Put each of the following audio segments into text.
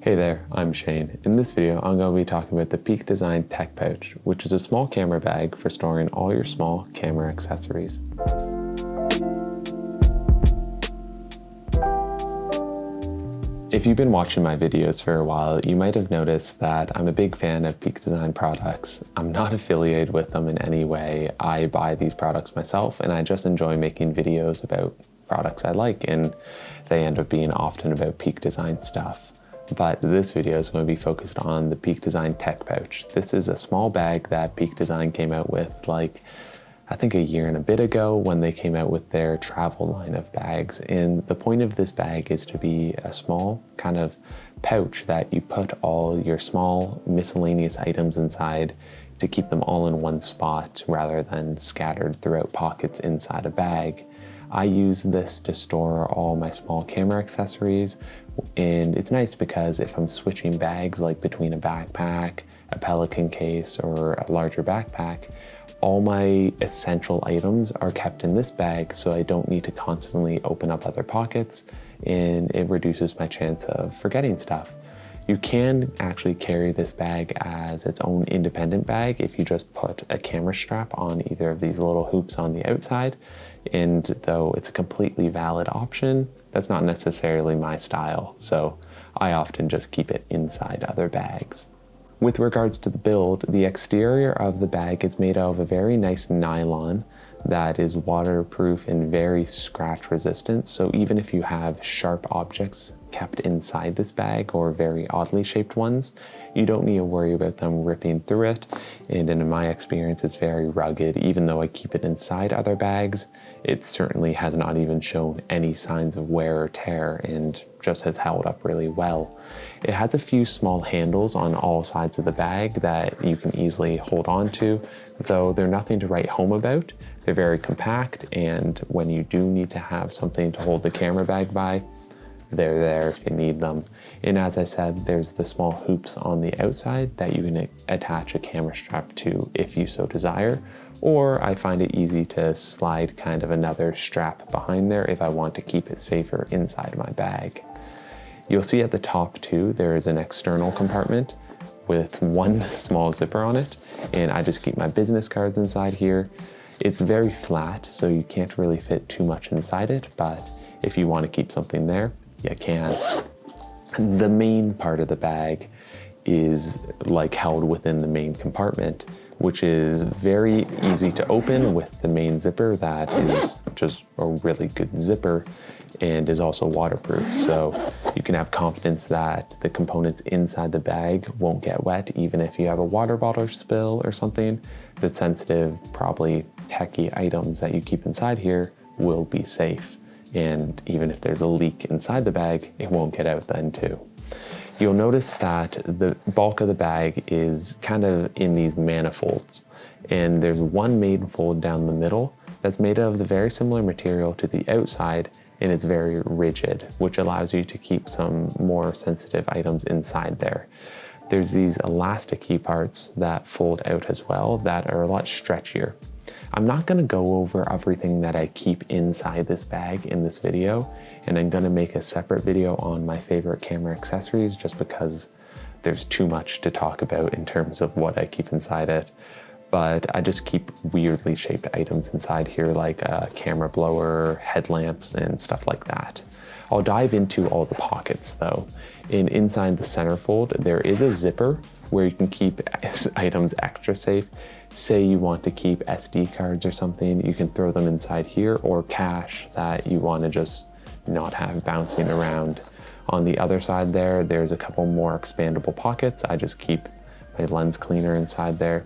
Hey there, I'm Shane. In this video, I'm going to be talking about the Peak Design Tech Pouch, which is a small camera bag for storing all your small camera accessories. If you've been watching my videos for a while, you might have noticed that I'm a big fan of Peak Design products. I'm not affiliated with them in any way. I buy these products myself, and I just enjoy making videos about products I like, and they end up being often about Peak Design stuff. But this video is going to be focused on the Peak Design Tech Pouch. This is a small bag that Peak Design came out with I think a year and a bit ago when they came out with their travel line of bags. And the point of this bag is to be a small kind of pouch that you put all your small miscellaneous items inside to keep them all in one spot rather than scattered throughout pockets inside a bag. I use this to store all my small camera accessories, and it's nice because if I'm switching bags like between a backpack, a Pelican case, or a larger backpack, all my essential items are kept in this bag, so I don't need to constantly open up other pockets, and it reduces my chance of forgetting stuff. You can actually carry this bag as its own independent bag if you just put a camera strap on either of these little hoops on the outside. And though it's a completely valid option, that's not necessarily my style, so I often just keep it inside other bags. With regards to the build, the exterior of the bag is made of a very nice nylon that is waterproof and very scratch resistant, so even if you have sharp objects kept inside this bag or very oddly shaped ones, you don't need to worry about them ripping through it. And in my experience, it's very rugged. Even though I keep it inside other bags, it certainly has not even shown any signs of wear or tear and just has held up really well. It has a few small handles on all sides of the bag that you can easily hold on to, though they're nothing to write home about. They're very compact, and when you do need to have something to hold the camera bag by, they're there if you need them. And as I said, there's the small hoops on the outside that you can attach a camera strap to if you so desire, or I find it easy to slide kind of another strap behind there if I want to keep it safer inside my bag. You'll see at the top too, there is an external compartment with one small zipper on it, and I just keep my business cards inside here. It's very flat, so you can't really fit too much inside it, but if you want to keep something there, you can. The main part of the bag is held within the main compartment, which is very easy to open with the main zipper that is just a really good zipper and is also waterproof. So you can have confidence that the components inside the bag won't get wet, even if you have a water bottle spill or something. The sensitive, probably techie items that you keep inside here will be safe. And even if there's a leak inside the bag, it won't get out then too. You'll notice that the bulk of the bag is kind of in these manifolds, and there's one main fold down the middle that's made of the very similar material to the outside, and it's very rigid, which allows you to keep some more sensitive items inside there. There's these elasticy parts that fold out as well that are a lot stretchier. I'm not going to go over everything that I keep inside this bag in this video, and I'm going to make a separate video on my favorite camera accessories just because there's too much to talk about in terms of what I keep inside it. But I just keep weirdly shaped items inside here, like a camera blower, headlamps, and stuff like that. I'll dive into all the pockets though. Inside the centerfold, there is a zipper where you can keep items extra safe. Say you want to keep SD cards or something, you can throw them inside here, or cash that you want to just not have bouncing around. On the other side there's a couple more expandable pockets. I just keep my lens cleaner inside there.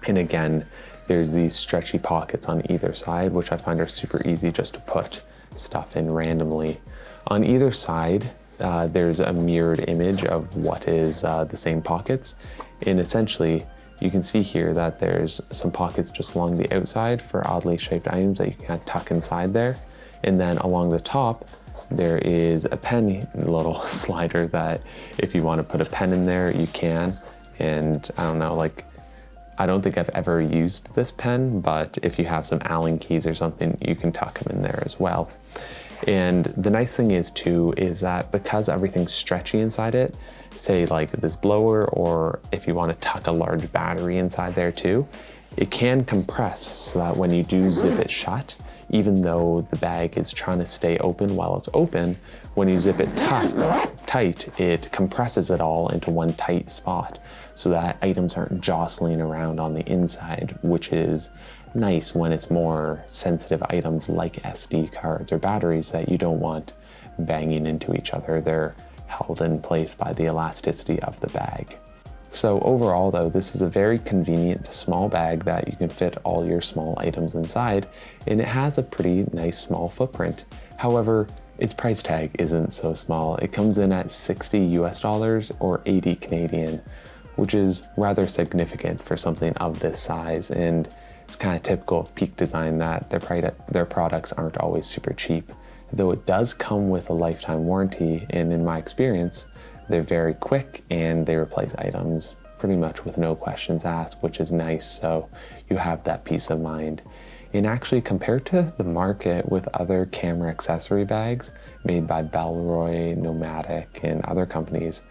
And again, there's these stretchy pockets on either side, which I find are super easy just to put stuff in randomly. On either side, there's a mirrored image of what is the same pockets. And essentially, you can see here that there's some pockets just along the outside for oddly shaped items that you can tuck inside there. And then along the top, there is a pen little slider that if you want to put a pen in there, you can. And I don't know, I don't think I've ever used this pen, but if you have some Allen keys or something, you can tuck them in there as well. And the nice thing is too, is that because everything's stretchy inside it, say like this blower, or if you want to tuck a large battery inside there too, it can compress so that when you do zip it shut, even though the bag is trying to stay open while it's open, when you zip it tight, it compresses it all into one tight spot so that items aren't jostling around on the inside, which is nice when it's more sensitive items like SD cards or batteries that you don't want banging into each other. They're held in place by the elasticity of the bag. So overall though, this is a very convenient small bag that you can fit all your small items inside, and it has a pretty nice small footprint. However, its price tag isn't so small. It comes in at $60 US or 80 Canadian, which is rather significant for something of this size, and it's kind of typical of Peak Design that their products aren't always super cheap. Though it does come with a lifetime warranty, and in my experience, they're very quick and they replace items pretty much with no questions asked, which is nice, so you have that peace of mind. And actually, compared to the market with other camera accessory bags made by Bellroy, Nomadic, and other companies,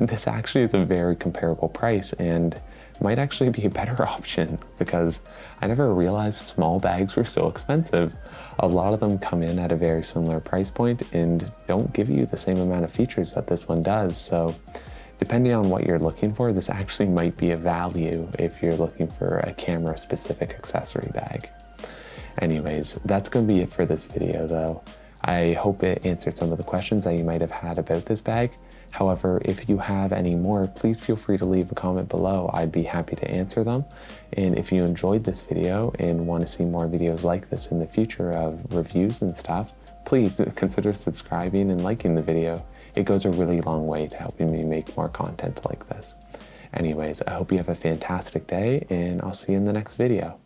this actually is a very comparable price and might actually be a better option, because I never realized small bags were so expensive. A lot of them come in at a very similar price point and don't give you the same amount of features that this one does. So depending on what you're looking for, this actually might be a value if you're looking for a camera specific accessory bag. Anyways, that's going to be it for this video though. I hope it answered some of the questions that you might have had about this bag. However, if you have any more, please feel free to leave a comment below. I'd be happy to answer them. And if you enjoyed this video and want to see more videos like this in the future of reviews and stuff, please consider subscribing and liking the video. It goes a really long way to helping me make more content like this. Anyways, I hope you have a fantastic day, and I'll see you in the next video.